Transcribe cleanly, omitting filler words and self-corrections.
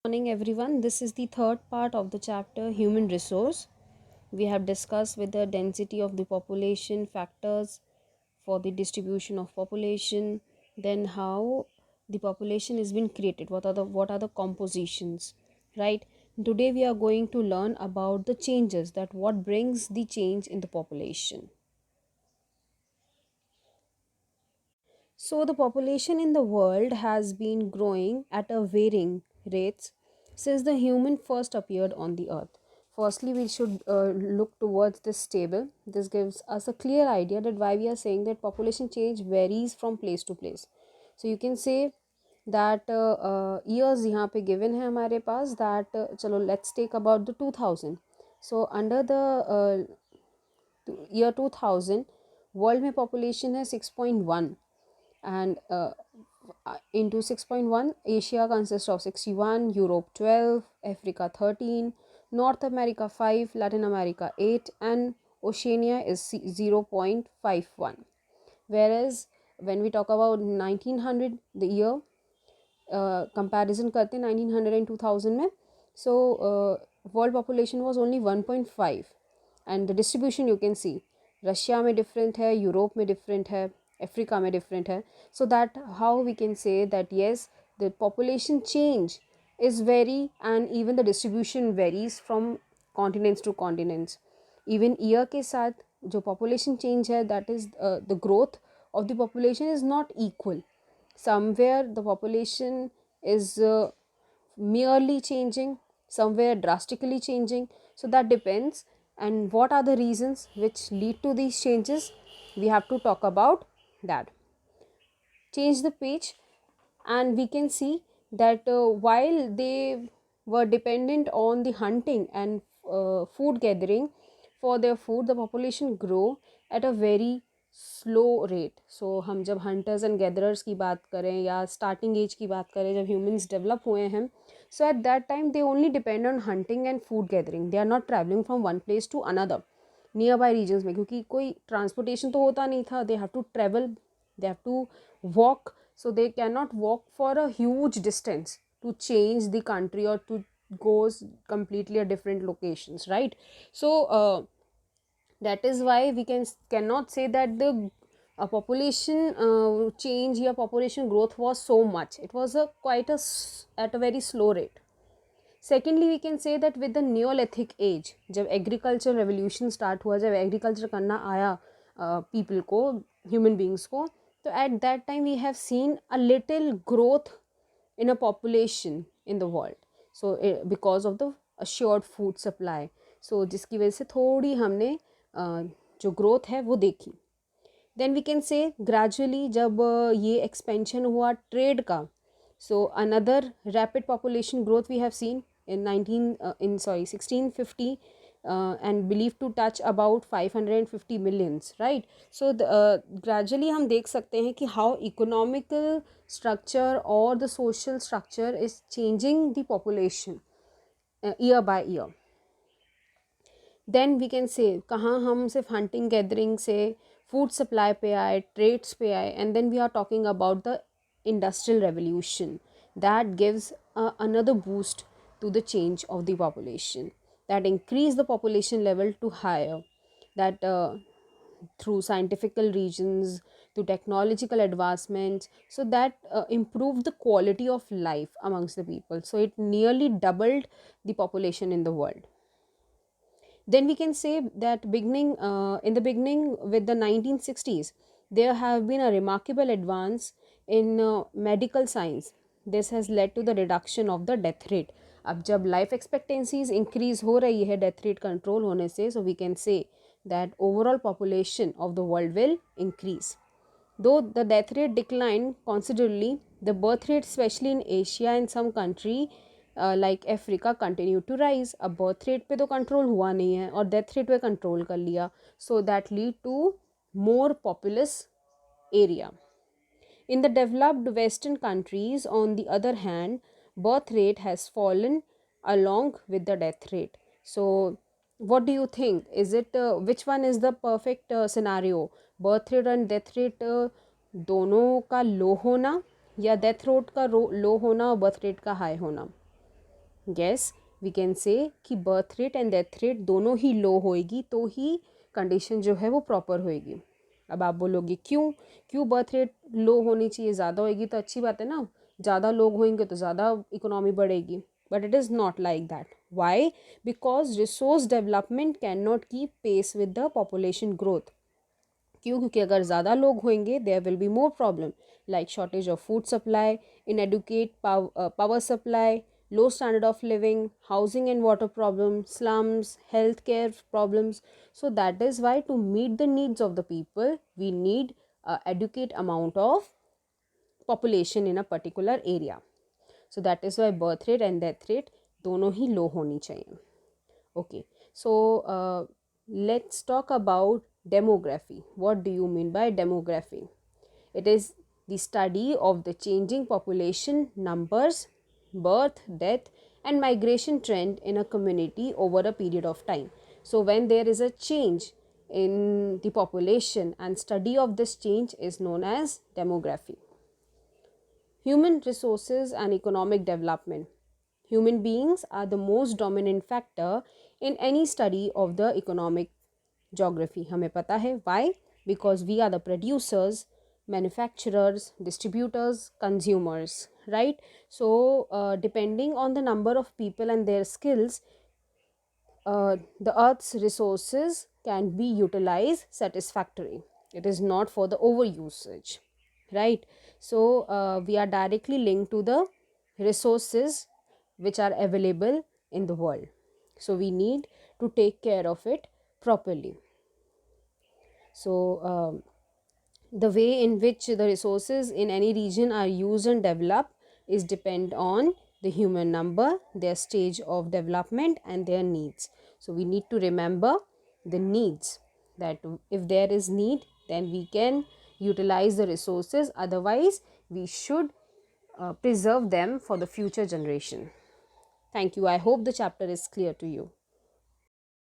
Morning everyone. This is the third part of the chapter human resource. We have discussed with the density of the population factors for the distribution of population, then how the population has been created, what are the compositions, right? Today we are going to learn about the changes, that what brings the change in the population. So, the population in the world has been growing at a varying rates since the human first appeared on the earth. Firstly, we should look towards this table. This gives us a clear idea that why we are saying that population change varies from place to place. So, you can say that years यहाँ पे given है हमारे पास that चलो let's take about the 2000. So, under the year 2000 world में population है 6.1 and into 6.1 Asia consists of 61, Europe 12, Africa 13, North America 5, Latin America 8 and Oceania is 0.51. Whereas when we talk about 1900 the year comparison करते 1900 and 2000 में, so world population was only 1.5 and the distribution you can see Russia में different है, Europe में different है, Africa में different है. So that how we can say that yes the population change is vary and even the distribution varies from continents to continents. Even year के साथ जो population change है, that is the growth of the population is not equal. Somewhere the population is merely changing, somewhere drastically changing. So that depends. And what are the reasons which lead to these changes? We have to talk about that. Change the page and we can see that while they were dependent on the hunting and food gathering for their food, the population grow at a very slow rate. So हम जब hunters and gatherers की बात करें या starting as की बात करें, जब ह्यूमंस डेवलप हुए हैं, so at that time they only depend on hunting and food gathering. They are not travelling from one place to another nearby reasons में, क्योंकि कोई ट्रांसपोर्टेशन तो होता नहीं था. They have to travel, they have to walk, so they cannot walk for a huge distance to change the country or to goes completely a different locations, right? So that is why we cannot say that the population change or population growth was so much. It was a quite at a very slow rate. Secondly, we can say that with the neolithic age, जब agriculture revolution start हुआ, जब agriculture करना आया people को, human beings को, तो at that time we have seen a little growth in a population in the world. So because of the assured food supply, so जिसकी वजह से थोड़ी हमने जो ग्रोथ है वो देखी. Then we can say gradually जब ये एक्सपेंशन हुआ ट्रेड का, so another rapid population growth we have seen in 1650 and believed to touch about 550 millions, right? So gradually हम देख सकते हैं कि how economical structure or the social structure is changing the population year by year. Then we can say कहाँ हम सिर्फ hunting gathering से food supply पे आए, ट्रेड्स पे आए, and then we are talking about the industrial revolution that gives another boost to the change of the population, that increase the population level to higher, that through scientific regions, to technological advancements, so that improved the quality of life amongst the people. So it nearly doubled the population in the world. Then we can say that in the beginning with the 1960s, there have been a remarkable advance in medical science. This has led to the reduction of the death rate. अब जब life expectancies increase हो रही है death rate control होने से, so we can say that overall population of the world will increase. Though the death rate declined considerably, the birth rate, especially in Asia and some country like Africa, continue to rise. अब birth rate पे तो control हुआ नहीं है और death rate पे control कर लिया. So that lead to more populous area. In the developed Western countries, on the other hand, birth rate has fallen along with the death rate. So what do you think? Is it which one is the perfect scenario? Birth rate and death rate दोनों का लो होना, या death rate का लो होना और birth rate का high होना? yes, we can say कि birth rate and death rate दोनों ही low होएगी तो ही condition जो है वो proper होएगी. अब आप बोलोगे क्यों बर्थ रेट लो होनी चाहिए, ज़्यादा होएगी तो अच्छी बात है ना, ज़्यादा लोग होंगे तो ज़्यादा इकोनॉमी बढ़ेगी. But it is not like that. Why? Because resource development can not keep pace with the population growth. क्यों? क्योंकि अगर ज़्यादा लोग होंगे there will be more problem like shortage of food supply, inadequate power supply, low standard of living, housing and water problems, slums, healthcare problems. So that is why to meet the needs of the people, we need adequate amount of population in a particular area. So that is why birth rate and death rate दोनों ही low होनी चाहिए. Okay, so let's talk about demography. What do you mean by demography? It is the study of the changing population numbers, birth, death, and migration trend in a community over a period of time. So, when there is a change in the population and study of this change is known as demography. Human resources and economic development. Human beings are the most dominant factor in any study of the economic geography. हमें पता है. Why? Because we are the producers, manufacturers, distributors, consumers, right? So depending on the number of people and their skills, the earth's resources can be utilized satisfactorily. It is not for the overusage, right? So we are directly linked to the resources which are available in the world. So we need to take care of it properly. So the way in which the resources in any region are used and developed is depend on the human number, their stage of development and their needs. So we need to remember the needs, that if there is need then we can utilize the resources, otherwise we should preserve them for the future generation. Thank you. I hope the chapter is clear to you.